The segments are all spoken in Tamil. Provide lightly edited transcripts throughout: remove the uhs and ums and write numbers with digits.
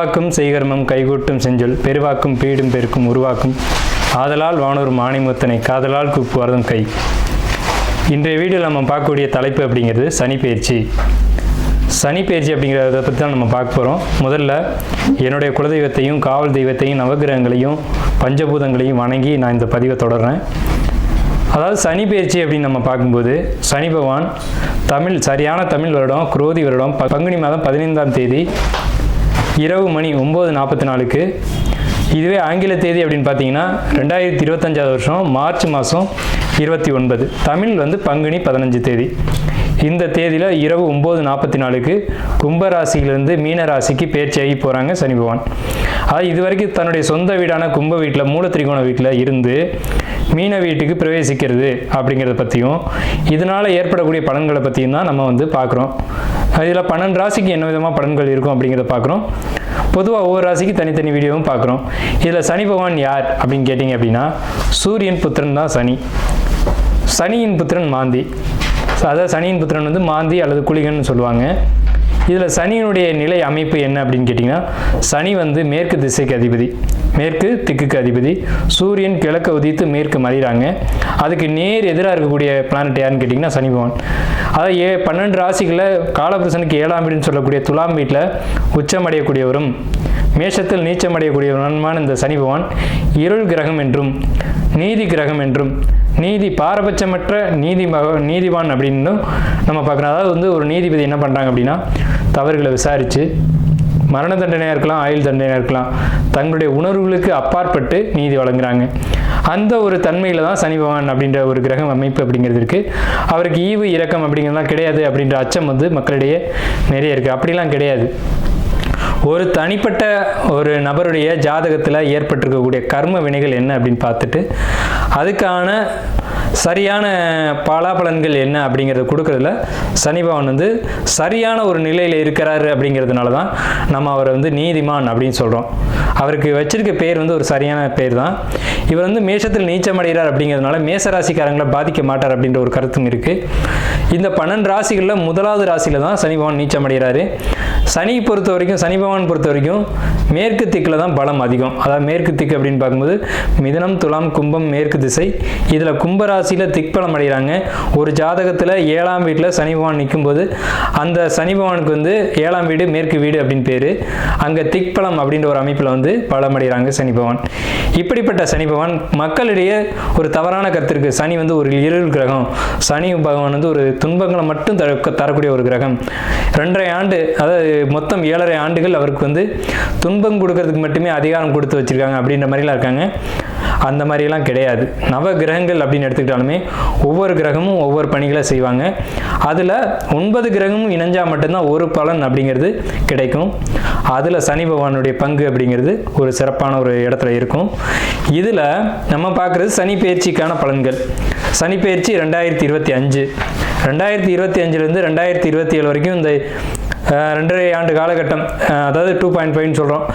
உருவாக்கும் செய்கர்மம் கைகூட்டும் செஞ்சொல் பெருவாக்கும் பீடும் பெருக்கும் உருவாக்கும் ஆதலால் வானூர் மாணிமுத்தனை காதலால் கூப்புவார்தம் கை. இன்றைய வீடியோவில் நம்ம பார்க்கக்கூடிய தலைப்பு அப்படிங்கிறது சனிப்பெயர்ச்சி. சனிப்பெயர்ச்சி அப்படிங்கிறத பற்றி தான் நம்ம பார்க்க போகிறோம். முதல்ல என்னுடைய குலதெய்வத்தையும் காவல் தெய்வத்தையும் நவகிரகங்களையும் பஞ்சபூதங்களையும் வணங்கி நான் இந்த பதிவை தொடர்றேன். அதாவது சனிப்பெயர்ச்சி அப்படின்னு நம்ம பார்க்கும்போது சனி பகவான் சரியான தமிழ் வருடம் குரோதி வருடம் பங்குனி மாதம் 15ஆம் தேதி இரவு மணி 9:44க்கு, இதுவே ஆங்கில தேதி அப்படின்னு பார்த்தீங்கன்னா 2025 வருஷம் மார்ச் மாதம் 29, தமிழ் பங்குனி 15 தேதி. இந்த தேதியில் இரவு 9:44க்கு கும்பராசியிலிருந்து மீன ராசிக்கு பெயர்ச்சியாகி போகிறாங்க சனி பகவான். அது இதுவரைக்கும் தன்னுடைய சொந்த வீடான கும்ப வீட்டில் மூலத்திரிகோண வீட்டில் இருந்து மீன வீட்டுக்கு பிரவேசிக்கிறது அப்படிங்கிறத பற்றியும் இதனால் ஏற்படக்கூடிய பலன்களை பற்றியும் தான் நம்ம பார்க்குறோம். இதில் 12 ராசிக்கு என்ன விதமாக பலன்கள் இருக்கும் அப்படிங்கிறத பார்க்குறோம். பொதுவாக ஒவ்வொரு ராசிக்கு தனித்தனி வீடியோவும் பார்க்குறோம். இதில் சனி பகவான் யார் அப்படின்னு கேட்டிங்க அப்படின்னா சூரியன் புத்திரன் தான் சனி. சனியின் புத்திரன் மாந்தி. அதாவது சனியின் புத்திரன் மாந்தி அல்லது குளிகன்னு சொல்லுவாங்க. இதில் சனியினுடைய நிலை அமைப்பு என்ன அப்படின்னு கேட்டிங்கன்னா சனி மேற்கு திசைக்கு அதிபதி, மேற்கு திக்குக்கு அதிபதி. சூரியன் கிழக்கு உதித்து மேற்கு மறைகிறாங்க. அதுக்கு நேர் எதிராக இருக்கக்கூடிய பிளானட் யாருன்னு கேட்டிங்கன்னா சனி பகவான். அதாவது 12 ராசிகளில் காலபுருஷனுக்கு 7ஆம் வீடுன்னு சொல்லக்கூடிய துலாம் வீட்டில் உச்சமடையக்கூடியவரும் மேஷத்தில் நீச்சமடையக்கூடியவருமான இந்த சனி பகவான் இருள் கிரகம் என்றும் நீதி கிரகம் என்றும் நீதி பாரபட்சமற்ற நீதிவான் அப்படின்னு நம்ம பார்க்குறோம். அதாவது ஒரு நீதிபதி என்ன பண்ணுறாங்க அப்படின்னா தவறுகளை விசாரித்து மரண தண்டனையாக இருக்கலாம், ஆயுள் தண்டனையாக இருக்கலாம், தங்களுடைய உணர்வுகளுக்கு அப்பாற்பட்டு நீதி வழங்குறாங்க. அந்த ஒரு தன்மையில் தான் சனி பகவான் அப்படின்ற ஒரு கிரகம் அமைப்பு அப்படிங்கிறது இருக்குது. அவருக்கு ஈவு இரக்கம் அப்படிங்கிறதுலாம் கிடையாது அப்படின்ற அச்சம் மக்களிடையே நிறைய இருக்குது. அப்படிலாம் கிடையாது. ஒரு தனிப்பட்ட ஒரு நபருடைய ஜாதகத்தில் ஏற்பட்டிருக்கக்கூடிய கர்ம வினைகள் என்ன அப்படின்னு பார்த்துட்டு அதுக்கான சரியான பலாபலன்கள் என்ன அப்படிங்கிறத கொடுக்கறதுல சனி பகவான் சரியான ஒரு நிலையில் இருக்கிறாரு அப்படிங்கிறதுனால தான் நம்ம அவரை நீதிமான் அப்படின்னு சொல்கிறோம். அவருக்கு வச்சிருக்க பேர் ஒரு சரியான பேர் தான். இவர் மேஷத்தில் நீச்சமடைகிறார் அப்படிங்கிறதுனால மேசராசிக்காரங்களை பாதிக்க மாட்டார் அப்படின்ற ஒரு கருத்தும் இருக்குது. இந்த 12 ராசிகளில் முதலாவது ராசியில் தான் சனி பகவான் நீச்சமடைகிறாரு. சனி பகவான் பொறுத்த வரைக்கும் மேற்கு திக்கில் தான் பலம் அதிகம். அதாவது மேற்கு திக்கு அப்படின்னு பார்க்கும்போது மிதுனம் துலாம் கும்பம் மேற்கு திசை. இதில் கும்பராசியில் திக்பலம் அடைகிறாங்க. ஒரு ஜாதகத்தில் 7ஆம் வீட்டில் சனி பகவான் நிற்கும்போது அந்த சனி பகவானுக்கு 7ஆம் வீடு மேற்கு வீடு அப்படின்னு பேர். அங்கே திக்பலம் அப்படின்ற ஒரு அமைப்பில் பலம் அடைகிறாங்க சனி பகவான். இப்படிப்பட்ட சனி பகவான் மக்களிடையே ஒரு தவறான கருத்து இருக்குது. சனி ஒரு இருள் கிரகம், சனி பகவான் ஒரு துன்பங்களை மட்டும் தரக்கூடிய ஒரு கிரகம். 2.5 ஆண்டு, அதாவது மொத்தம் 7.5 ஆண்டுகள் அவருக்கு துன்பம் கொடுக்கறதுக்கு மட்டுமே அதிகாரம் கொடுத்து வச்சிருக்காங்க அப்படின்ற மாதிரிலாம் இருக்காங்க. அந்த மாதிரிலாம் கிடையாது. நவ கிரகங்கள் அப்படின்னு எடுத்துக்கிட்டாலுமே ஒவ்வொரு கிரகமும் ஒவ்வொரு பணிகளை செய்வாங்க. அதில் 9 கிரகமும் இணைஞ்சால் மட்டும்தான் ஒரு பலன் அப்படிங்கிறது கிடைக்கும். அதில் சனி பகவானுடைய பங்கு அப்படிங்கிறது ஒரு சிறப்பான ஒரு இடத்துல இருக்கும். இதில் நம்ம பார்க்குறது சனி பெயர்ச்சிக்கான பலன்கள். சனி பெயர்ச்சி 2025, 2025லேருந்து 2027 வரைக்கும் இந்த 2.5 ஆண்டு காலகட்டம், அதாவது 2.5ன்னு சொல்கிறோம்.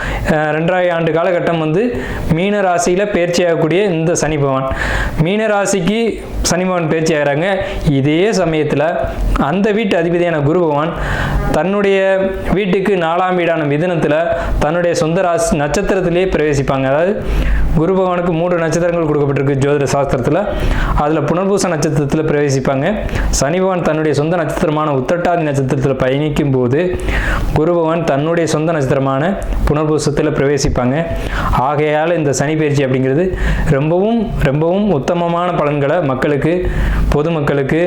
2.5 ஆண்டு காலகட்டம் மீன ராசியில் பயிற்சி ஆகக்கூடிய இந்த சனி பகவான் மீன ராசிக்கு சனி பகவான் பயிற்சி ஆகிறாங்க. இதே சமயத்தில் அந்த வீட்டு அதிபதியான குரு பகவான் தன்னுடைய வீட்டுக்கு 4ஆம் வீடான மிதுனத்தில் தன்னுடைய சொந்த ராசி நட்சத்திரத்திலே பிரவேசிப்பாங்க. அதாவது குரு பகவானுக்கு 3 நட்சத்திரங்கள் கொடுக்கப்பட்டிருக்கு ஜோதிட சாஸ்திரத்தில். அதில் புனர்பூச நட்சத்திரத்தில் பிரவேசிப்பாங்க. சனி பகவான் தன்னுடைய சொந்த நட்சத்திரமான உத்திரட்டாதி நட்சத்திரத்தில் பயணிக்கும் போது குரு பகவான் தன்னுடைய சொந்த நட்சத்திரமான புனர்பூசத்தில் பிரவேசிப்பாங்க. ஆகையால் இந்த சனி பெயர்ச்சி அப்படிங்கிறது ரொம்பவும் ரொம்பவும் உத்தமமான பலன்களை மக்களுக்கு, பொதுமக்களுக்கு,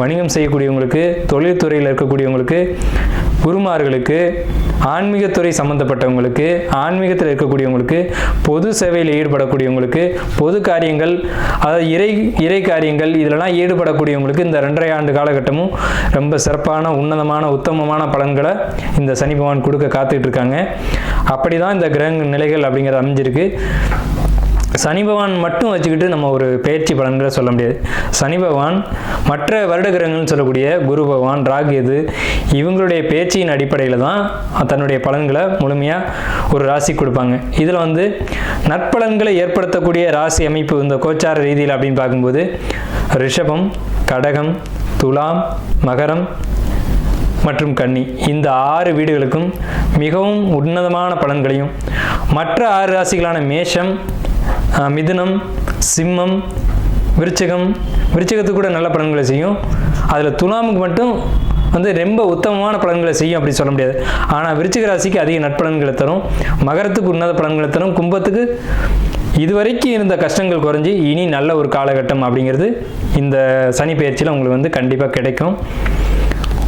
வணிகம் செய்யக்கூடியவங்களுக்கு, தொழில்துறையில் இருக்கக்கூடியவங்களுக்கு, குருமார்களுக்கு, ஆன்மீகத்துறை சம்பந்தப்பட்டவங்களுக்கு, ஆன்மீகத்தில் இருக்கக்கூடியவங்களுக்கு, பொது சேவையில் ஈடுபடக்கூடியவங்களுக்கு, பொது காரியங்கள், அதாவது இறை காரியங்கள் இதிலெல்லாம் ஈடுபடக்கூடியவங்களுக்கு இந்த 2.5 ஆண்டு காலகட்டமும் ரொம்ப சிறப்பான உன்னதமான உத்தமமான பலன்களை இந்த சனி பகவான் கொடுக்க காத்துட்டு இருக்காங்க. அப்படி தான் இந்த கிரக நிலைகள் அப்படிங்கிறது அமைஞ்சிருக்கு. சனி பகவான் மட்டும் வச்சுக்கிட்டு நம்ம ஒரு பெயர்ச்சி பலன்களை சொல்ல முடியாது. சனி பகவான் மற்ற வருட கிரகங்கள்னு சொல்லக்கூடிய குரு பகவான், ராகு, இவங்களுடைய பெயர்ச்சியின் அடிப்படையில் தான் தன்னுடைய பலன்களை முழுமையாக ஒரு ராசி கொடுப்பாங்க. இதில் நற்பலன்களை ஏற்படுத்தக்கூடிய ராசி அமைப்பு இந்த கோச்சார ரீதியில் அப்படின்னு பார்க்கும்போது ரிஷபம், கடகம், துலாம், மகரம், மற்றும் கன்னி இந்த 6 வீடுகளுக்கும் மிகவும் உன்னதமான பலன்களையும், மற்ற 6 ராசிகளான மேஷம், மிதுனம், சிம்மம், விருச்சிகத்துக்கு கூட நல்ல பலன்களை செய்யும். அதில் துலாமுக்கு மட்டும் ரொம்ப உத்தமமான பலன்களை செய்யும் அப்படி சொல்ல முடியாது. ஆனால் விருச்சிக ராசிக்கு அதிக நட்பலன்களை தரும், மகரத்துக்கு உன்னத பலன்களை தரும், கும்பத்துக்கு இதுவரைக்கும் இருந்த கஷ்டங்கள் குறைஞ்சி இனி நல்ல ஒரு காலகட்டம் அப்படிங்கிறது இந்த சனி பெயர்ச்சியில் உங்களுக்கு கண்டிப்பாக கிடைக்கும்.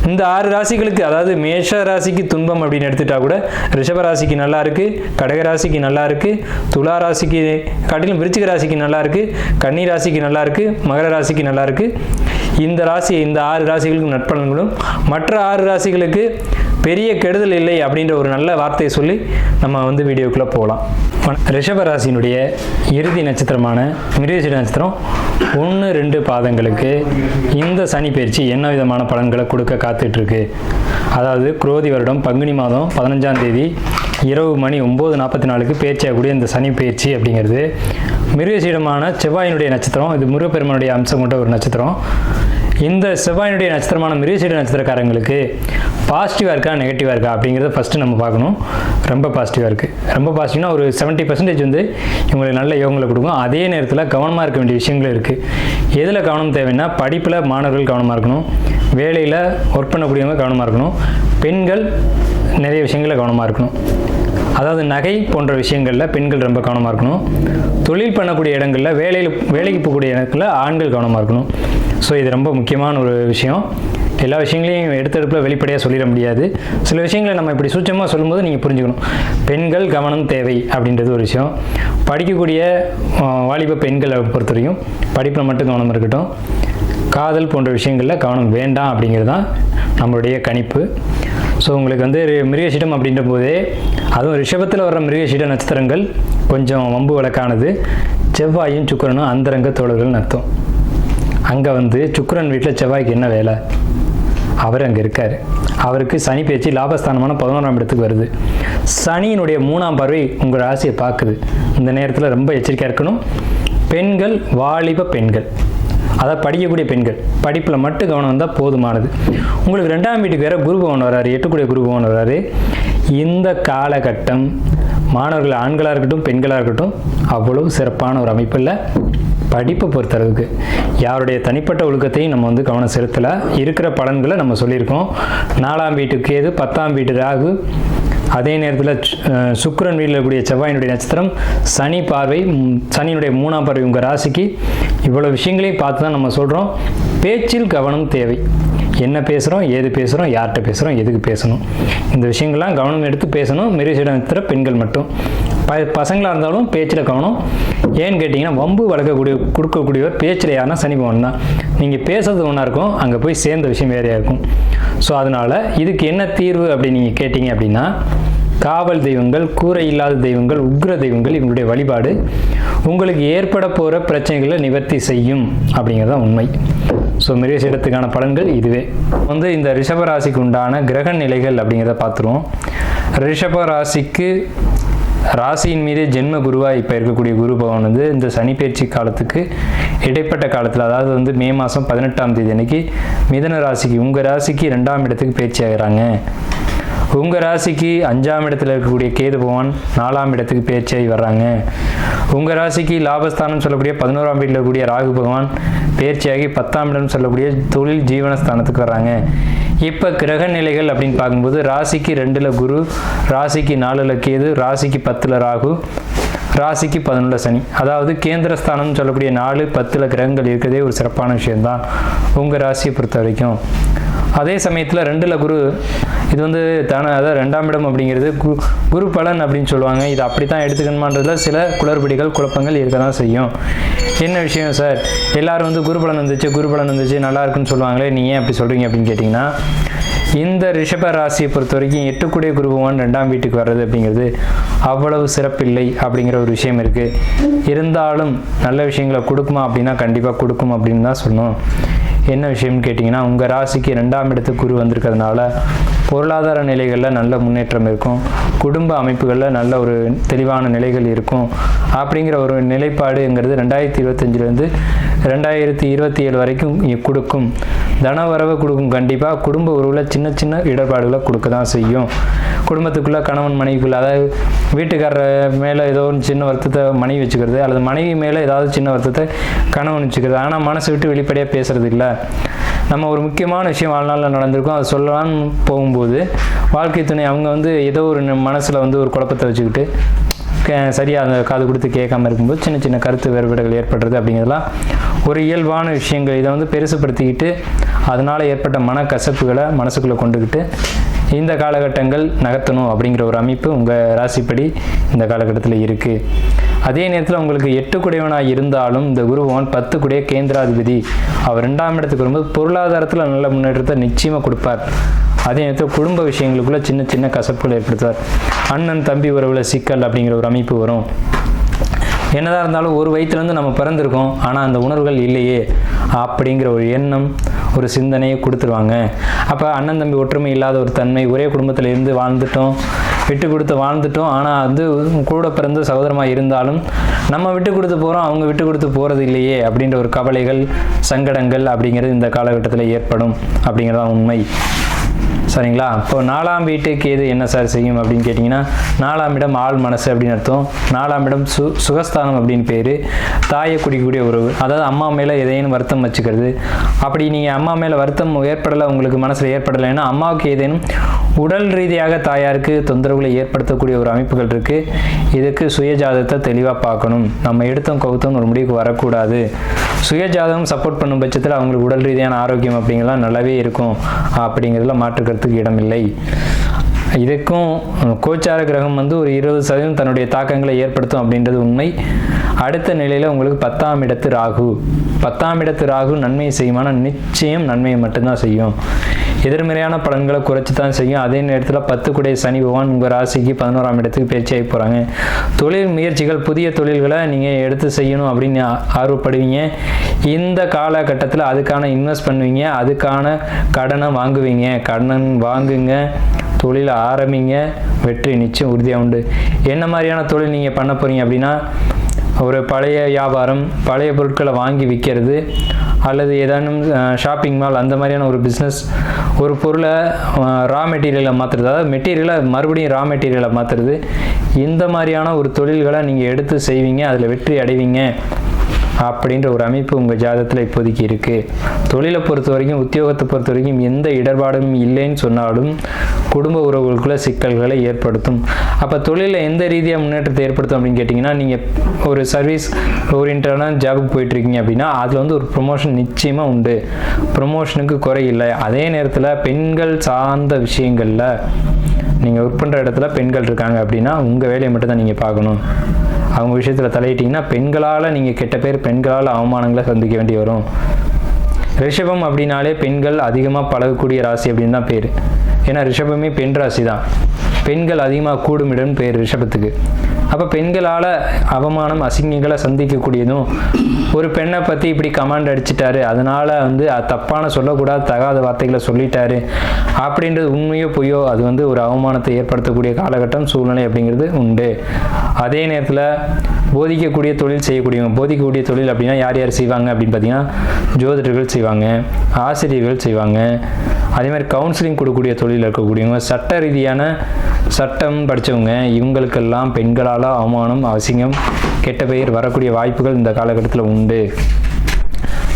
இந்த 6 ராசிகளுக்கு, அதாவது மேஷ ராசிக்கு துன்பம் அப்படின்னு எடுத்துட்டா கூட ரிஷப ராசிக்கு நல்லா இருக்கு, கடக ராசிக்கு நல்லா இருக்கு, துலா ராசிக்கு காட்டிலும் விருச்சிக ராசிக்கு நல்லா இருக்கு, கன்னி ராசிக்கு நல்லா இருக்கு, மகர ராசிக்கு நல்லா இருக்கு. இந்த 6 ராசிகளுக்கு நட்பலன்களும், மற்ற 6 ராசிகளுக்கு பெரிய கெடுதல் இல்லை அப்படின்ற ஒரு நல்ல வார்த்தையை சொல்லி நம்ம வீடியோக்குள்ளே போகலாம். ரிஷப ராசியினுடைய இறுதி நட்சத்திரமான மிருகசீட நட்சத்திரம் 1-2 பாதங்களுக்கு இந்த சனி பயிற்சி என்ன விதமான பலன்களை கொடுக்க காத்துட்ருக்கு. அதாவது குரோதி வருடம் பங்குனி மாதம் 15ஆம் தேதி இரவு மணி 9:44 பயிற்சியாகக்கூடிய இந்த சனி பயிற்சி அப்படிங்கிறது மிருகசீடமான செவ்வாயினுடைய நட்சத்திரம். இது முருகப்பெருமானுடைய அம்சம் கொண்ட ஒரு நட்சத்திரம். இந்த செவ்வாயினுடைய நட்சத்திரமான மிருகசீட நட்சத்திரக்காரங்களுக்கு பாசிட்டிவாக இருக்கா நெகட்டிவாக இருக்கா அப்படிங்கிறத ஃபஸ்ட்டு நம்ம பார்க்கணும். ரொம்ப பாசிட்டிவாக இருக்குது. ரொம்ப பாசிட்டிவ்னா ஒரு 70% இவங்களுக்கு நல்ல யோகங்களை கொடுக்கும். அதே நேரத்தில் கவனமாக இருக்க வேண்டிய விஷயங்களும் இருக்குது. எதில் கவனம் தேவைன்னா, படிப்பில் மாணவர்கள் கவனமாக இருக்கணும், வேலையில் ஒர்க் பண்ணக்கூடியவங்க கவனமாக இருக்கணும், பெண்கள் நிறைய விஷயங்களில் கவனமாக இருக்கணும். அதாவது நகை போன்ற விஷயங்களில் பெண்கள் ரொம்ப கவனமாக இருக்கணும். தொழில் பண்ணக்கூடிய இடங்களில் வேலைக்கு போகக்கூடிய இடங்களில் ஆண்கள் கவனமாக இருக்கணும். ஸோ இது ரொம்ப முக்கியமான ஒரு விஷயம். எல்லா விஷயங்களையும் எடுத்தெடுப்பில் வெளிப்படையாக சொல்லிட முடியாது. சில விஷயங்களை நம்ம இப்படி சூட்சமாக சொல்லும்போது நீங்கள் புரிஞ்சுக்கணும். பெண்கள் கவனம் தேவை அப்படின்றது ஒரு விஷயம். படிக்கக்கூடிய வாலிப பெண்களை பொறுத்தவரையும் படிப்பில் மட்டும் கவனம் இருக்கட்டும். காதல் போன்ற விஷயங்களில் கவனம் வேண்டாம் அப்படிங்கிறது தான் நம்மளுடைய கணிப்பு. ஸோ உங்களுக்கு மிருகசீடம் அப்படின்ற போதே, அதுவும் ரிஷபத்தில் வர்ற மிருகசீட நட்சத்திரங்கள் கொஞ்சம் வம்பு வழக்கானது. செவ்வாயும் சுக்கிரனும் அந்தரங்க தோழர்கள்னு அர்த்தம். அங்கே சுக்கிரன் வீட்டில் செவ்வாய்க்கு என்ன வேலை? அவர் அங்கே இருக்கார். அவருக்கு சனி பயிற்சி லாபஸ்தானமான 11ஆம் இடத்துக்கு வருது. சனியினுடைய 3ஆம் பார்வை உங்கள் ராசியை பார்க்குது. இந்த நேரத்தில் ரொம்ப எச்சரிக்கையாக இருக்கணும். பெண்கள், வாலிப பெண்கள், அதாவது படிக்கக்கூடிய பெண்கள், படிப்பில் மட்டும் கவனம் வந்தால் போதுமானது. உங்களுக்கு 2ஆம் வீட்டுக்கு வேறு குரு பகவான் வர்றாரு, 8 குரு பகவான் வர்றாரு. இந்த காலகட்டம் மாணவர்கள் ஆண்களாக இருக்கட்டும் பெண்களாக இருக்கட்டும் அவ்வளவு சிறப்பான ஒரு அமைப்பு இல்லை. படிப்பை பொறுத்தளவுக்கு யாருடைய தனிப்பட்ட ஒழுக்கத்தையும் நம்ம கவனம் செலுத்தலை. இருக்கிற பலன்களை நம்ம சொல்லியிருக்கோம். 4ஆம் வீட்டுக்கு கேது, 10ஆம் வீட்டு ராகு, அதே நேரத்தில் சுக்கிரன் வீட்டில் இருக்கக்கூடிய செவ்வாயினுடைய நட்சத்திரம், சனி பார்வை, சனியினுடைய 3ஆம் பார்வை உங்கள் ராசிக்கு. இவ்வளோ விஷயங்களையும் பார்த்து தான் நம்ம சொல்கிறோம். பேச்சில் கவனம் தேவை. என்ன பேசுகிறோம், ஏது பேசுகிறோம், யார்கிட்ட பேசுகிறோம், எதுக்கு பேசணும், இந்த விஷயங்கள்லாம் கவனம் எடுத்து பேசணும். மிருகசீட நட்சத்திர பெண்கள் மட்டும். பசங்களாக இருந்தாலும் பேச்சில் கவனம். ஏன்னு கேட்டிங்கன்னா, வம்பு கொடுக்கக்கூடியவர் பேச்சில் யாருன்னா சனி பகவான் தான். நீங்கள் பேசுறது ஒன்றா இருக்கும், அங்கே போய் சேர்ந்த விஷயம் வேறையாக இருக்கும். ஸோ அதனால் இதுக்கு என்ன தீர்வு அப்படின்னு நீங்கள் கேட்டிங்க அப்படின்னா, காவல் தெய்வங்கள், கூரை இல்லாத தெய்வங்கள், உக்ர தெய்வங்கள், இவங்களுடைய வழிபாடு உங்களுக்கு ஏற்பட போகிற பிரச்சனைகளை நிவர்த்தி செய்யும் அப்படிங்கிறது தான் உண்மை. ஸோ மிருகசீடத்துக்கான பலன்கள் இதுவே. இந்த ரிஷபராசிக்கு உண்டான கிரக நிலைகள் அப்படிங்கிறத பார்த்துருவோம். ரிஷபராசிக்கு ராசியின் மீது ஜென்ம குருவாக இப்போ இருக்கக்கூடிய குரு பகவான் இந்த சனி பயிற்சி காலத்துக்கு இடைப்பட்ட காலத்தில், அதாவது மே மாதம் 18ஆம் தேதி அன்னைக்கு மிதுன ராசிக்கு, உங்கள் ராசிக்கு 2ஆம் இடத்துக்கு பயிற்சி ஆகிறாங்க. உங்கள் ராசிக்கு 5ஆம் இடத்துல இருக்கக்கூடிய கேது பகவான் 4ஆம் இடத்துக்கு பயிற்சியாகி வர்றாங்க. உங்கள் ராசிக்கு லாபஸ்தானம் சொல்லக்கூடிய 11ஆம் வீட்டில் இருக்கக்கூடிய ராகு பகவான் பயிற்சியாகி 10ஆம் இடம் சொல்லக்கூடிய தொழில் ஜீவனஸ்தானத்துக்கு வர்றாங்க. இப்போ கிரக நிலைகள் அப்படின்னு பார்க்கும்போது, ராசிக்கு 2ல் குரு, ராசிக்கு 4ல் கேது, ராசிக்கு 10ல் ராகு, ராசிக்கு 11ல் சனி. அதாவது கேந்திரஸ்தானம்னு சொல்லக்கூடிய 4, 10ல் கிரகங்கள் இருக்கிறதே ஒரு சிறப்பான விஷயம்தான் உங்கள் ராசியை பொறுத்த வரைக்கும். அதே சமயத்தில் 2ல் குரு, இது அதாவது 2ஆம் இடம் அப்படிங்கிறது குரு பலன் அப்படின்னு சொல்லுவாங்க. இது அப்படி தான் எடுத்துக்கணுமான்றதுல சில குளறுபடிகள், குழப்பங்கள் இருக்க தான் செய்யும். என்ன விஷயம் சார், எல்லாரும் குரு பலன் வந்துச்சு நல்லா இருக்குன்னு சொல்லுவாங்களே, நீ ஏன் அப்படி சொல்கிறீங்க அப்படின்னு கேட்டிங்கன்னா, இந்த ரிஷப ராசியை பொறுத்த வரைக்கும் 8 குரு பகவான் 2ஆம் வீட்டுக்கு வர்றது அப்படிங்கிறது அவ்வளவு சிறப்பில்லை அப்படிங்கிற ஒரு விஷயம் இருக்குது. இருந்தாலும் நல்ல விஷயங்களை கொடுக்குமா அப்படின்னா கண்டிப்பாக கொடுக்கும் அப்படின்னு தான் சொல்லணும். என்ன விஷயம்னு கேட்டிங்கன்னா, உங்கள் ராசிக்கு 2ஆம் இடத்துக்கு குரு வந்திருக்கிறதுனால பொருளாதார நிலைகளில் நல்ல முன்னேற்றம் இருக்கும், குடும்ப அமைப்புகளில் நல்ல ஒரு தெளிவான நிலைகள் இருக்கும் அப்படிங்கிற ஒரு நிலைப்பாடுங்கிறது 2025லேருந்து 2027 வரைக்கும் கொடுக்கும். தனவரவை கொடுக்கும். கண்டிப்பாக குடும்ப உறவில் சின்ன சின்ன இடர்பாடுகளை கொடுக்க தான் செய்யும். குடும்பத்துக்குள்ளே கணவன் மனைவிக்குள்ளே, அதாவது வீட்டுக்காரர் மேலே ஏதோ ஒரு சின்ன வருத்தத்தை மனைவி வச்சுக்கிறது, அல்லது மனைவி மேலே ஏதாவது சின்ன வருத்தத்தை கணவன் வச்சுக்கிறது. ஆனால் மனசை விட்டு வெளிப்படையாக பேசுறது இல்லை. நம்ம ஒரு முக்கியமான விஷயம் வாழ்நாளில் நடந்திருக்கும், அதை சொல்லலான்னு போகும்போது வாழ்க்கை துணை அவங்க ஏதோ ஒரு மனசில் ஒரு குழப்பத்தை வச்சுக்கிட்டு சரியாக அந்த காது கொடுத்து கேட்காம இருக்கும்போது சின்ன சின்ன கருத்து வேறுபாடுகள் ஏற்படுறது அப்படிங்கிறதுலாம் ஒரு இயல்பான விஷயங்கள். இதை பெருசுப்படுத்திக்கிட்டு அதனால் ஏற்பட்ட மனக்கசப்புகளை மனசுக்குள்ளே கொண்டுக்கிட்டு இந்த காலகட்டங்கள் நகர்த்தணும் அப்படிங்கிற ஒரு அமைப்பு உங்கள் ராசிப்படி இந்த காலகட்டத்தில் இருக்குது. அதே நேரத்தில் உங்களுக்கு 8 குடையவனாக இருந்தாலும் இந்த குரு பகவான் 10 குடைய கேந்திராதிபதி. அவர் 2ஆம் இடத்துக்கு வரும்போது பொருளாதாரத்தில் நல்ல முன்னேற்றத்தை நிச்சயமாக கொடுப்பார். அதே நேரத்தில் குடும்ப விஷயங்களுக்குள்ள சின்ன சின்ன கசப்புகள் ஏற்படுத்துவார். அண்ணன் தம்பி உறவுல சிக்கல் அப்படிங்கிற ஒரு அமைப்பு வரும். என்னதான் இருந்தாலும் ஒரு வயிற்றுலேருந்து நம்ம பிறந்திருக்கோம், ஆனால் அந்த உணர்வுகள் இல்லையே அப்படிங்கிற ஒரு எண்ணம், ஒரு சிந்தனையை கொடுத்துருவாங்க. அப்போ அண்ணன் தம்பி ஒற்றுமை இல்லாத ஒரு தன்மை, ஒரே குடும்பத்தில் இருந்து வாழ்ந்துட்டோம், விட்டு கொடுத்து வாழ்ந்துட்டோம், ஆனால் கூட பிறந்த சகோதரமாக இருந்தாலும் நம்ம விட்டு கொடுத்து போகிறோம், அவங்க விட்டு கொடுத்து போகிறது இல்லையே அப்படின்ற ஒரு கவலைகள், சங்கடங்கள் அப்படிங்கிறது இந்த காலகட்டத்தில் ஏற்படும் அப்படிங்கிறதான் உண்மை. சரிங்களா? இப்போ 4ஆம் வீட்டுக்கு எது என்ன சார் செய்யும் அப்படின்னு கேட்டிங்கன்னா, 4ஆம் இடம் ஆள் மனசு அப்படின்னு அர்த்தம். 4ஆம் இடம் சுகஸ்தானம் அப்படின்னு பேர். தாயை குடிக்கக்கூடிய உறவு, அதாவது அம்மா மேலே ஏதேனும் வருத்தம் வச்சுக்கிறது. அப்படி நீங்கள் அம்மா மேலே வருத்தம் ஏற்படலை, உங்களுக்கு மனசில் ஏற்படலைன்னா அம்மாவுக்கு ஏதேனும் உடல் ரீதியாக தாயாருக்கு தொந்தரவுகளை ஏற்படுத்தக்கூடிய ஒரு அமைப்புகள் இருக்குது. இதுக்கு சுயஜாதகத்தை தெளிவாக பார்க்கணும். நம்ம எடுத்தோம் கவுத்தோம் ஒரு முடிவுக்கு வரக்கூடாது. சுயஜாதகம் சப்போர்ட் பண்ணும் பட்சத்தில் அவங்களுக்கு உடல் ரீதியான ஆரோக்கியம் அப்படிங்கிறலாம் நல்லாவே இருக்கும் அப்படிங்கிறதுல மாற்றுக்கிறதுக்கு இடமில்லை. இதுக்கும் கோச்சார கிரகம் ஒரு 20% தன்னுடைய தாக்கங்களை ஏற்படுத்தும் அப்படின்றது உண்மை. அடுத்த நிலையில் உங்களுக்கு 10ஆம் இடத்து ராகு. 10ஆம் இடத்து ராகு நன்மையை செய்யுமான நிச்சயம் நன்மையை மட்டும்தான் செய்யும். எதிர்மறையான பலன்களை குறைச்சி தான் செய்யும். அதே நேரத்தில் 10 குடைய சனி பகவான் உங்கள் ராசிக்கு 11ஆம் இடத்துக்கு பயிற்சியாகி போகிறாங்க. தொழில் முயற்சிகள், புதிய தொழில்களை நீங்கள் எடுத்து செய்யணும் அப்படின்னு ஆர்வப்படுவீங்க. இந்த காலகட்டத்தில் அதுக்கான இன்வெஸ்ட் பண்ணுவீங்க, அதுக்கான கடனை வாங்குவீங்க. கடன் வாங்குங்க, தொழிலை ஆரம்பிங்க, வெற்றி நிச்சயம் உறுதியாக உண்டு. என்ன மாதிரியான தொழில் நீங்கள் பண்ண போகிறீங்க அப்படின்னா, ஒரு பழைய வியாபாரம், பழைய பொருட்களை வாங்கி விற்கிறது, அல்லது ஏதானும் ஷாப்பிங் மால், அந்த மாதிரியான ஒரு பிஸ்னஸ். ஒரு பொருளை ரா மெட்டீரியலை மாற்றுறது, அதாவது மெட்டீரியலை மறுபடியும் ரா மெட்டீரியலை மாற்றுறது. இந்த மாதிரியான ஒரு தொழில்களை நீங்கள் எடுத்து செய்வீங்க, அதில் வெற்றி அடைவீங்க அப்படின்ற ஒரு அமைப்பு உங்கள் ஜாதகத்தில் இப்போதைக்கு இருக்குது. தொழிலை பொறுத்த வரைக்கும், உத்தியோகத்தை பொறுத்த வரைக்கும் எந்த இடர்பாடும் இல்லைன்னு சொன்னாலும் குடும்ப உறவுகளுக்குள்ள சிக்கல்களை ஏற்படுத்தும். அப்போ தொழிலில் எந்த ரீதியாக முன்னேற்றத்தை ஏற்படுத்தும் அப்படின்னு கேட்டிங்கன்னா, நீங்கள் ஒரு சர்வீஸ் ஓரியன்டான ஜாபுக்கு போயிட்டுருக்கீங்க அப்படின்னா அதில் ஒரு ப்ரொமோஷன் நிச்சயமாக உண்டு. ப்ரொமோஷனுக்கு குறையில்லை. அதே நேரத்தில் பெண்கள் சார்ந்த விஷயங்களில் நீங்கள் ஒர்க் பண்ணுற இடத்துல பெண்கள் இருக்காங்க அப்படின்னா உங்கள் வேலையை மட்டும் தான் நீங்கள் பார்க்கணும். அவங்க விஷயத்தில் தலையிட்டிங்கன்னா பெண்களால் நீங்கள் கெட்ட பேர், பெண்களால் அவமானங்களை சந்திக்க வேண்டி வரும். ரிஷபம் அப்படின்னாலே பெண்கள் அதிகமாக பழகக்கூடிய ராசி அப்படின்னு தான் பேர். ஏன்னா ரிஷபமே பெண் ராசி தான். பெண்கள் அதிகமாக கூடும் இடம்னு பேர் ரிஷபத்துக்கு. அப்போ பெண்களால் அவமானம், அசிங்கங்களை சந்திக்கக்கூடியதும், ஒரு பெண்ணை பற்றி இப்படி கமாண்ட் அடிச்சிட்டாரு, அதனால் தப்பான சொல்லக்கூடாது தகாத வார்த்தைகளை சொல்லிட்டாரு அப்படின்றது உண்மையோ பொய்யோ, அது ஒரு அவமானத்தை ஏற்படுத்தக்கூடிய காலகட்டம், சூழ்நிலை அப்படிங்கிறது உண்டு. அதே நேரத்தில் போதிக்கக்கூடிய தொழில் செய்யக்கூடியவங்க, போதிக்கக்கூடிய தொழில் அப்படின்னா யார் யார் செய்வாங்க அப்படின்னு பார்த்தீங்கன்னா, ஜோதிடர்கள் செய்வாங்க, ஆசிரியர்கள் செய்வாங்க, அதே மாதிரி கவுன்சிலிங் கொடுக்கக்கூடிய தொழில் இருக்கக்கூடியவங்க, சட்ட ரீதியான சட்டம் படித்தவங்க, இவங்களுக்கெல்லாம் பெண்களால் அவமானம், அசிங்கம், கெட்ட பெயர் வரக்கூடிய வாய்ப்புகள் இந்த காலகட்டத்தில் உண்டு.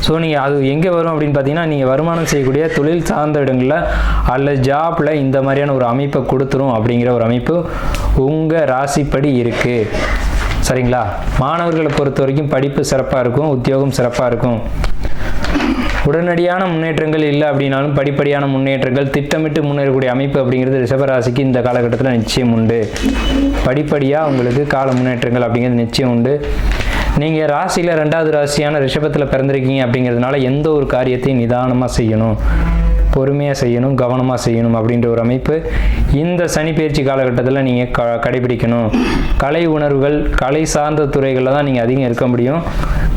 ஸோ நீங்கள் அது எங்கே வரும் அப்படின்னு பார்த்தீங்கன்னா, நீங்கள் வருமானம் செய்யக்கூடிய தொழில் சார்ந்த இடங்களில் அல்லது ஜாப்பில் இந்த மாதிரியான ஒரு அமைப்பை கொடுத்துரும் அப்படிங்கிற ஒரு அமைப்பு உங்கள் ராசிப்படி இருக்குது. சரிங்களா? மாணவர்களை பொறுத்த வரைக்கும் படிப்பு சிறப்பாக இருக்கும், உத்தியோகம் சிறப்பாக இருக்கும். உடனடியான முன்னேற்றங்கள் இல்லை அப்படின்னாலும் படிப்படியான முன்னேற்றங்கள், திட்டமிட்டு முன்னேறக்கூடிய அமைப்பு அப்படிங்கிறது ரிஷபராசிக்கு இந்த காலகட்டத்தில் நிச்சயம் உண்டு. படிப்படியாக உங்களுக்கு கால முன்னேற்றங்கள் அப்படிங்கிறது நிச்சயம் உண்டு. நீங்கள் ராசியில் 2வது ராசியான ரிஷபத்தில் பிறந்திருக்கீங்க அப்படிங்கிறதுனால எந்த ஒரு காரியத்தையும் நிதானமாக செய்யணும், பொறுமையாக செய்யணும், கவனமாக செய்யணும் அப்படின்ற ஒரு அமைப்பு இந்த சனி பயிற்சி காலகட்டத்தில் நீங்கள் கடைபிடிக்கணும். கலை உணர்வுகள், கலை சார்ந்த துறைகளில் தான் நீங்கள் அதிகம் இருக்க முடியும்.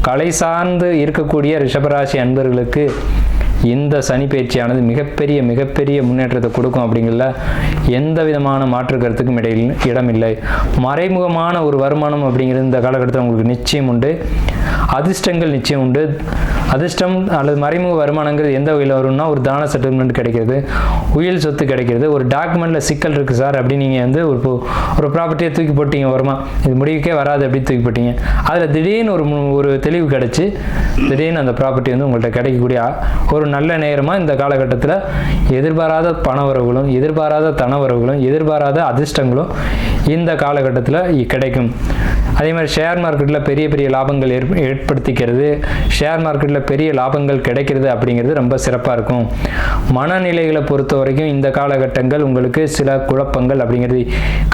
கலை சார்ந்து இருக்கக்கூடிய ரிஷபராசி அன்பர்களுக்கு இந்த சனி பயிற்சியானது மிகப்பெரிய முன்னேற்றத்தை கொடுக்கும் அப்படிங்கிறதுல எந்த விதமான மாற்று கருத்துக்கும் இடமில்லை. மறைமுகமான ஒரு வருமானம் அப்படிங்கிறது இந்த காலகட்டத்தில் உங்களுக்கு நிச்சயம் உண்டு. அதிர்ஷ்டங்கள் நிச்சயம் உண்டு. அதிர்ஷ்டம் அல்லது மறைமுக வருமானங்கள் எந்த வகையில் வரும்னா, ஒரு தான செட்டில்மெண்ட் கிடைக்கிறது, உயில் சொத்து கிடைக்கிறது, ஒரு டாக்குமெண்ட்டில் சிக்கல் இருக்குது சார் அப்படின்னு நீங்கள் வந்து ஒரு ப்ராப்பர்ட்டியை தூக்கி போட்டீங்க, வருமா இது முடிவுக்கே வராது அப்படின்னு தூக்கி போட்டீங்க, அதில் திடீர்னு ஒரு தெளிவு கிடச்சி திடீர்னு அந்த ப்ராப்பர்ட்டி வந்து உங்கள்கிட்ட கிடைக்கக்கூடிய ஒரு நல்ல நேரமாக இந்த காலகட்டத்தில் எதிர்பாராத பணவரவுகளும் எதிர்பாராத தனவரவுகளும் எதிர்பாராத அதிர்ஷ்டங்களும் இந்த காலகட்டத்தில் கிடைக்கும். அதே மாதிரி ஷேர் மார்க்கெட்டில் பெரிய லாபங்கள் ஏற்படுத்திக்கிறது, ஷேர் மார்க்கெட்டில் பெரிய லாபங்கள் கிடைக்கிறது அப்படிங்கிறது ரொம்ப சிறப்பாக இருக்கும். மனநிலைகளை பொறுத்த வரைக்கும் இந்த காலகட்டங்கள் உங்களுக்கு சில குழப்பங்கள் அப்படிங்கிறது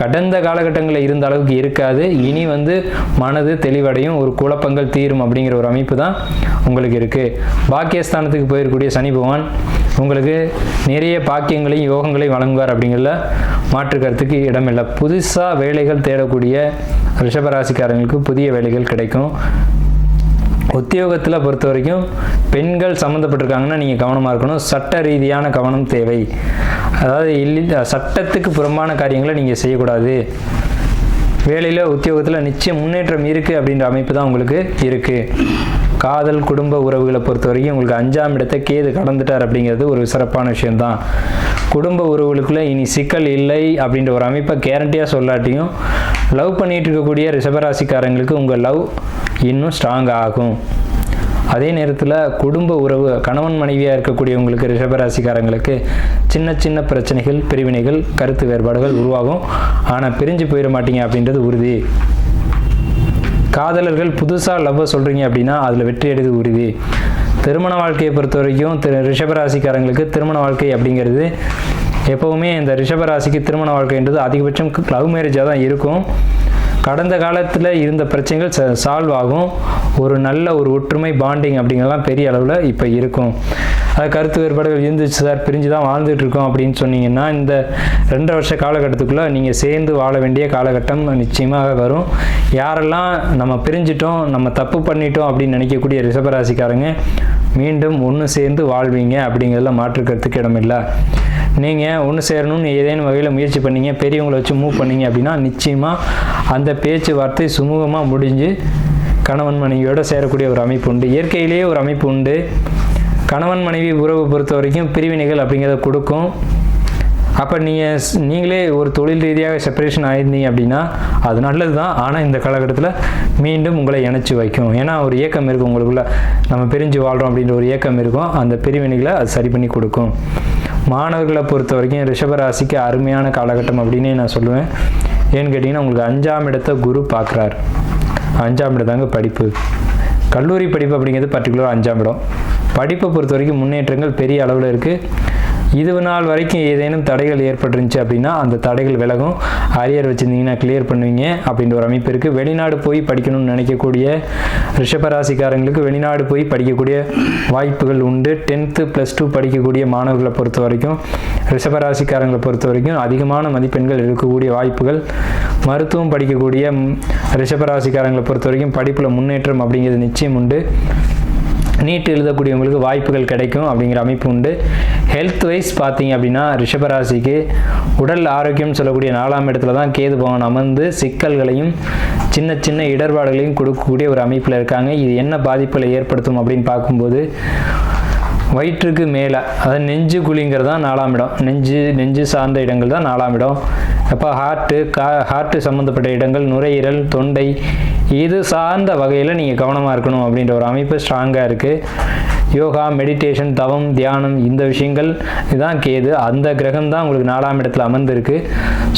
கடந்த காலகட்டங்களில் இருந்த அளவுக்கு இருக்காது. இனி வந்து மனது தெளிவடையும், ஒரு குழப்பங்கள் தீரும் அப்படிங்கிற ஒரு அமைப்பு தான் உங்களுக்கு இருக்குது. பாக்கியஸ்தானத்துக்கு போயிருக்கக்கூடிய சனி பகவான் உங்களுக்கு நிறைய பாக்கியங்களையும் யோகங்களையும் வழங்குவார் அப்படிங்கிறத மாற்று கருத்துக்கு இடமில்லை. புதுசாக வேலைகள் தேடக்கூடிய ரிஷபராசிக்காரங்களுக்கு புதிய வேலைகள் கிடைக்கும். உத்தியோகத்தில் பொறுத்த வரைக்கும் பெண்கள் சம்மந்தப்பட்டிருக்காங்கன்னா நீங்கள் கவனமாக இருக்கணும். சட்ட ரீதியான கவனம் தேவை. அதாவது சட்டத்துக்கு புறம்பான காரியங்களை நீங்கள் செய்யக்கூடாது. வேலையில் உத்தியோகத்தில் நிச்சயம் முன்னேற்றம் இருக்குது அப்படின்ற அமைப்பு தான் உங்களுக்கு இருக்குது. காதல் குடும்ப உறவுகளை பொறுத்த வரைக்கும் உங்களுக்கு 5ஆம் இடத்தை கேது கடந்துட்டார் அப்படிங்கிறது ஒரு சிறப்பான விஷயம்தான். குடும்ப உறவுகளுக்குள்ளே இனி சிக்கல் இல்லை அப்படின்ற ஒரு அமைப்பை கேரண்டியாக சொல்லாட்டியும் லவ் பண்ணிகிட்டு இருக்கக்கூடிய ரிஷபராசிக்காரங்களுக்கு உங்கள் லவ் இன்னும் ஸ்ட்ராங் ஆகும். அதே நேரத்தில் குடும்ப உறவு கணவன் மனைவியாக இருக்கக்கூடியவங்களுக்கு ரிஷபராசிக்காரங்களுக்கு சின்ன பிரச்சனைகள், பிரிவினைகள், கருத்து வேறுபாடுகள் உருவாகும். ஆனால் பிரிஞ்சு போயிட மாட்டீங்க அப்படின்றது உறுதி. காதலர்கள் புதுசாக லவ்வை சொல்கிறீங்க அப்படின்னா அதில் வெற்றி அடைவது உறுதி. திருமண வாழ்க்கையை பொறுத்த வரைக்கும் ரிஷபராசிக்காரங்களுக்கு திருமண வாழ்க்கை அப்படிங்கிறது எப்போவுமே இந்த ரிஷபராசிக்கு திருமண வாழ்க்கைன்றது அதிகபட்சம் லவ் மேரேஜாக தான் இருக்கும். கடந்த காலத்தில் இருந்த பிரச்சனைகள் சால்வ் ஆகும். ஒரு நல்ல ஒரு ஒற்றுமை பாண்டிங் அப்படிங்கிறலாம் பெரிய அளவில் இப்போ இருக்கும். அது கருத்து வேறுபாடுகள் இருந்துச்சு சார், பிரிஞ்சு தான் வாழ்ந்துட்டு இருக்கோம் அப்படின்னு சொன்னீங்கன்னா இந்த 2 வருஷ காலகட்டத்துக்குள்ளே நீங்கள் சேர்ந்து வாழ வேண்டிய காலகட்டம் நிச்சயமாக வரும். யாரெல்லாம் நம்ம பிரிஞ்சிட்டோம், நம்ம தப்பு பண்ணிட்டோம் அப்படின்னு நினைக்கக்கூடிய ரிஷபராசிக்காரங்க மீண்டும் ஒன்று சேர்ந்து வாழ்வீங்க அப்படிங்கிறதுல மாற்று கருத்துக்கு இடமில்லை. நீங்கள் ஒன்று சேரணும்னு ஏதேனும் வகையில் முயற்சி பண்ணீங்க, பெரியவங்களை வச்சு மூவ் பண்ணீங்க அப்படின்னா நிச்சயமாக அந்த பேச்சுவார்த்தை சுமூகமாக முடிஞ்சு கணவன் மனைவியோடு சேரக்கூடிய ஒரு அமைப்பு உண்டு. இயற்கையிலேயே ஒரு அமைப்பு உண்டு. கணவன் மனைவி உறவு பொறுத்த வரைக்கும் பிரிவினைகள் அப்படிங்கிறத கொடுக்கும். அப்போ நீங்களே ஒரு தொழில் ரீதியாக செப்பரேஷன் ஆயிருந்தீங்க அப்படின்னா அது நல்லது தான். ஆனால் இந்த காலகட்டத்தில் மீண்டும் உங்களை இணைச்சி வைக்கும். ஏன்னா ஒரு ஏக்கம் இருக்கும் உங்களுக்குள்ள, நம்ம பிரிஞ்சு வாழ்கிறோம் அப்படின்ற ஒரு ஏக்கம் இருக்கும். அந்த பிரிவினைகளை அது சரி பண்ணி கொடுக்கும். மாணவர்களை பொறுத்த வரைக்கும் ரிஷபராசிக்கு அருமையான காலகட்டம் அப்படின்னே நான் சொல்லுவேன். ஏன்னு கேட்டிங்கன்னா உங்களுக்கு 5ஆம் இடத்தை குரு பார்க்குறாரு. 5ஆம் இடம் தாங்க படிப்பு. கல்லூரி படிப்பு அப்படிங்கிறது பர்டிகுலராக 5ஆம் இடம். படிப்பை பொறுத்த வரைக்கும் முன்னேற்றங்கள் பெரிய அளவில் இருக்குது. இது நாள் வரைக்கும் ஏதேனும் தடைகள் ஏற்பட்டுருந்துச்சு அப்படின்னா அந்த தடைகள் விலகும். அரியர் வச்சுருந்தீங்கன்னா கிளியர் பண்ணுவீங்க அப்படின்ற ஒரு அமைப்பு இருக்குது. வெளிநாடு போய் படிக்கணும்னு நினைக்கக்கூடிய ரிஷபராசிக்காரங்களுக்கு வெளிநாடு போய் படிக்கக்கூடிய வாய்ப்புகள் உண்டு. 10th +2 படிக்கக்கூடிய மாணவர்களை பொறுத்த வரைக்கும் ரிஷபராசிக்காரங்களை பொறுத்த வரைக்கும் அதிகமான மதிப்பெண்கள் இருக்கக்கூடிய வாய்ப்புகள். மருத்துவம் படிக்கக்கூடிய ரிஷபராசிக்காரங்களை பொறுத்த வரைக்கும் படிப்பில் முன்னேற்றம் அப்படிங்கிறது நிச்சயம் உண்டு. நீட் எழுதக்கூடியவங்களுக்கு வாய்ப்புகள் கிடைக்கும் அப்படிங்கிற அமைப்பு உண்டு. ஹெல்த் வைஸ் பார்த்தீங்க அப்படின்னா ரிஷபராசிக்கு உடல் ஆரோக்கியம் சொல்லக்கூடிய 4ஆம் இடத்துல தான் கேது பகவான் அமர்ந்து சிக்கல்களையும் சின்ன இடர்பாடுகளையும் கொடுக்கக்கூடிய ஒரு அமைப்பில் இருக்காங்க. இது என்ன பாதிப்புகளை ஏற்படுத்தும் அப்படின்னு பார்க்கும்போது வயிற்றுக்கு மேலே, அதாவது நெஞ்சு குழிங்கிறது தான் 4ஆம் இடம். நெஞ்சு சார்ந்த இடங்கள் தான் 4ஆம் இடம். அப்போ ஹார்ட்டு சம்மந்தப்பட்ட இடங்கள், நுரையீரல், தொண்டை, இது சார்ந்த வகையில் நீங்கள் கவனமாக இருக்கணும் அப்படின்ற ஒரு அமைப்பு ஸ்ட்ராங்காக இருக்குது. யோகா, மெடிடேஷன், தவம், தியானம், இந்த விஷயங்கள் இதுதான் கேது. அந்த கிரகம் தான் உங்களுக்கு 4ஆம் இடத்துல அமர்ந்திருக்கு.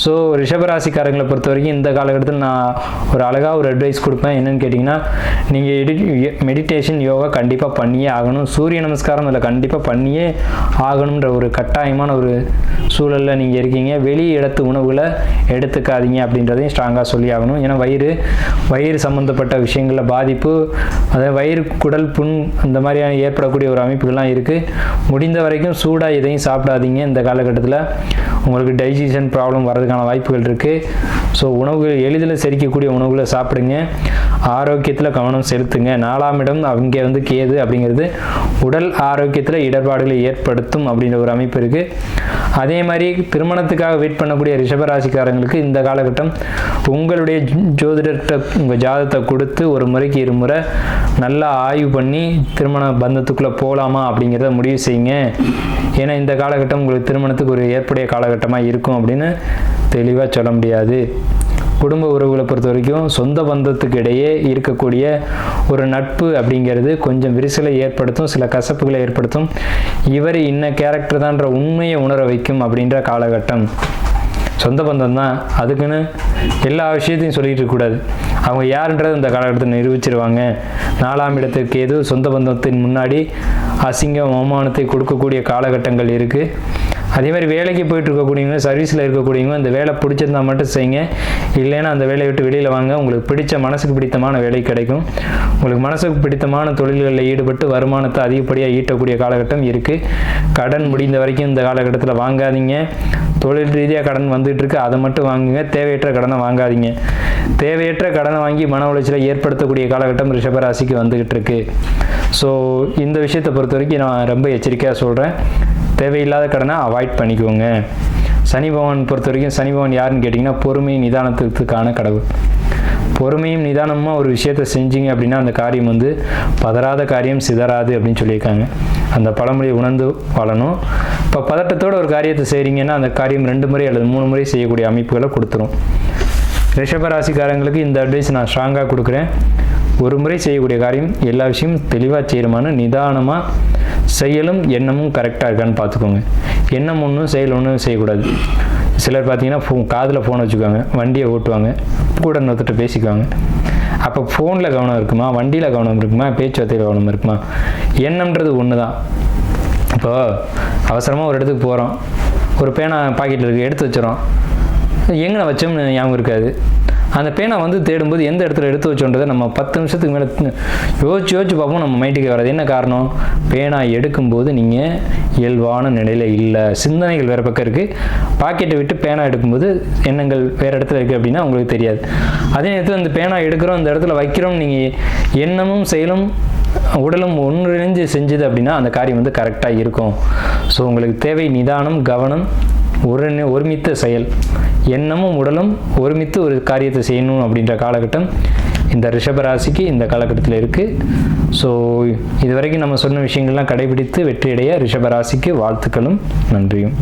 ஸோ ரிஷபராசிக்காரங்களை பொறுத்த வரைக்கும் இந்த காலகட்டத்தில் நான் ஒரு அழகாக ஒரு அட்வைஸ் கொடுப்பேன். என்னென்னு கேட்டிங்கன்னா, நீங்கள் மெடிடேஷன், யோகா கண்டிப்பாக பண்ணியே ஆகணும். சூரிய நமஸ்காரம் அதில் கண்டிப்பாக பண்ணியே ஆகணுன்ற ஒரு கட்டாயமான ஒரு சூழலில் நீங்கள் இருக்கீங்க. வெளி இடத்து உணவுகளை எடுத்துக்காதீங்க அப்படின்றதையும் ஸ்ட்ராங்காக சொல்லி ஆகணும். ஏன்னா வயிறு சம்மந்தப்பட்ட விஷயங்களில் பாதிப்பு, அதாவது வயிறு, குடல் புண் அந்த மாதிரியான ஏற்பட ஏற்படக்கூடிய ஒரு அமைப்புகள்லாம் இருக்குது. முடிந்த வரைக்கும் சூடாக எதையும் சாப்பிடாதீங்க. இந்த காலகட்டத்தில் உங்களுக்கு டைஜஷன் ப்ராப்ளம் வர்றதுக்கான வாய்ப்புகள் இருக்குது. ஸோ உணவுகள் எளிதில் செரிக்கக்கூடிய உணவுகளை சாப்பிடுங்க. ஆரோக்கியத்தில் கவனம் செலுத்துங்க. 4ஆம் இடம் அங்கே வந்து கேது அப்படிங்கிறது உடல் ஆரோக்கியத்தில் இடர்பாடுகளை ஏற்படுத்தும் அப்படின்ற ஒரு அமைப்பு இருக்குது. அதே மாதிரி திருமணத்துக்காக வெயிட் பண்ணக்கூடிய ரிஷபராசிக்காரங்களுக்கு இந்த காலகட்டம் உங்களுடைய ஜோதிடர்கிட்ட உங்கள் ஜாதகத்தை கொடுத்து ஒரு முறைக்கு 2 முறை நல்லா ஆய்வு பண்ணி திருமண பந்தத்துக்குள்ளே போகலாமா அப்படிங்கிறத முடிவு செய்யுங்க. ஏன்னா இந்த காலகட்டம் உங்களுக்கு திருமணத்துக்கு ஒரு ஏற்புடைய காலகட்டமாக இருக்கும் அப்படின்னு தெளிவாக சொல்ல முடியாது. குடும்ப உறவுகளை பொறுத்த வரைக்கும் சொந்த பந்தத்துக்கு இடையே இருக்கக்கூடிய ஒரு நட்பு அப்படிங்கிறது கொஞ்சம் விரிசலை ஏற்படுத்தும், சில கசப்புகளை ஏற்படுத்தும். இவர் இன்ன கேரக்டர் தான்ற உண்மையை உணர வைக்கும் அப்படின்ற காலகட்டம். சொந்த பந்தம் தான், அதுக்குன்னு எல்லா விஷயத்தையும் சொல்லிட்டு இருக்கக்கூடாது. அவங்க யாருன்றது இந்த காலகட்டத்தை நிரூபிச்சிருவாங்க. 4ஆம் இடத்துக்கு ஏதோ சொந்த பந்தத்தின் முன்னாடி அசிங்கம் அவமானத்தை கொடுக்கக்கூடிய காலகட்டங்கள் இருக்குது. அதே மாதிரி வேலைக்கு போயிட்டு இருக்கக்கூடியவங்க, சர்வீஸில் இருக்கக்கூடியவங்க, அந்த வேலை பிடிச்சிருந்தா மட்டும் செய்யுங்க. இல்லைன்னா அந்த வேலையை விட்டு வெளியில் வாங்க. உங்களுக்கு பிடிச்ச மனசுக்கு பிடித்தமான வேலை கிடைக்கும். உங்களுக்கு மனசுக்கு பிடித்தமான தொழில்களில் ஈடுபட்டு வருமானத்தை அதிகப்படியாக ஈட்டக்கூடிய காலகட்டம் இருக்குது. கடன் முடிந்த வரைக்கும் இந்த காலகட்டத்தில் வாங்காதீங்க. தொழில் ரீதியாக கடன் வந்துட்டு இருக்கு, அதை மட்டும் வாங்குங்க. தேவையற்ற கடனை வாங்காதீங்க. தேவையற்ற கடனை வாங்கி மன உளைச்சலை ஏற்படுத்தக்கூடிய காலகட்டம் ரிஷபராசிக்கு வந்துகிட்டு இருக்கு. ஸோ இந்த விஷயத்தை பொறுத்த வரைக்கும் நான் ரொம்ப எச்சரிக்கையாக சொல்கிறேன். தேவையில்லாத கடனை அவாய்ட் பண்ணிக்கோங்க. சனி பகவான் பொறுத்த வரைக்கும், சனி பகவான் யாருன்னு கேட்டிங்கன்னா பொறுமை நிதானத்துக்கான கடவுள். பொறுமையும் நிதானமாக ஒரு விஷயத்தை செஞ்சீங்க அப்படின்னா அந்த காரியம் வந்து பதறாத காரியம் சிதறாது அப்படின்னு சொல்லியிருக்காங்க. அந்த பழமொழியை உணர்ந்து வாழணும். இப்போ பதட்டத்தோடு ஒரு காரியத்தை செய்கிறீங்கன்னா அந்த காரியம் 2 முறை அல்லது 3 முறை செய்யக்கூடிய அமைப்புகளை கொடுத்துரும். ரிஷபராசிக்காரங்களுக்கு இந்த அட்வைஸ் நான் ஸ்ட்ராங்காக கொடுக்குறேன். ஒரு முறை செய்யக்கூடிய காரியம் எல்லா விஷயமும் தெளிவாக செய்யணுமான்னு நிதானமாக செயலும் எண்ணமும் கரெக்டாக இருக்கான்னு பார்த்துக்கோங்க. எண்ணம் ஒன்றும் செயல் ஒன்றும் செய்யக்கூடாது. சிலர் பார்த்தீங்கன்னா காதில் ஃபோன் வச்சுக்குவாங்க, வண்டியை ஓட்டுவாங்க, கூட இன்னொருத்தட்ட பேசிக்குவாங்க. அப்போ ஃபோனில் கவனம் இருக்குமா, வண்டியில் கவனம் இருக்குமா, பேச்சுவார்த்தையில் கவனம் இருக்குமா? எண்ணம்ன்றது ஒன்று தான். இப்போது அவசரமாக ஒரு இடத்துக்கு போகிறோம், ஒரு பேனா பாக்கெட்டில் இருக்குது, எடுத்து வச்சிடறோம். எங்கே வச்சோம்னு ஞாபகம் இருக்காது. அந்த பேனா வந்து தேடும்போது எந்த இடத்துல எடுத்து வச்சோன்றதை நம்ம 10 நிமிஷத்துக்கு மேலே யோசிச்சு பார்ப்போம். நம்ம மைண்டுக்கு வராது. என்ன காரணம்? பேனா எடுக்கும்போது நீங்கள் இயல்பான நிலையில் இல்லை, சிந்தனைகள் வேறு பக்கம் இருக்குது. பாக்கெட்டை விட்டு பேனா எடுக்கும்போது எண்ணங்கள் வேறு இடத்துல இருக்குது அப்படின்னா உங்களுக்கு தெரியாது. அதே நேரத்தில் அந்த பேனா எடுக்கிறோம், அந்த இடத்துல வைக்கிறோம், நீங்கள் எண்ணமும் செயலும் உடலும் ஒன்றிணைஞ்சு செஞ்சது அப்படின்னா அந்த காரியம் வந்து கரெக்டாக இருக்கும். ஸோ உங்களுக்கு தேவை நிதானம், கவனம், ஒருமித்த செயல். எண்ணமும் உடலும் ஒருமித்து ஒரு காரியத்தை செய்யணும் அப்படின்ற காலகட்டம் இந்த ரிஷபராசிக்கு இந்த காலகட்டத்தில் இருக்குது. ஸோ இது வரைக்கும் நம்ம சொன்ன விஷயங்கள்லாம் கடைபிடித்து வெற்றியடைய ரிஷபராசிக்கு வாழ்த்துக்களும் நன்றியும்.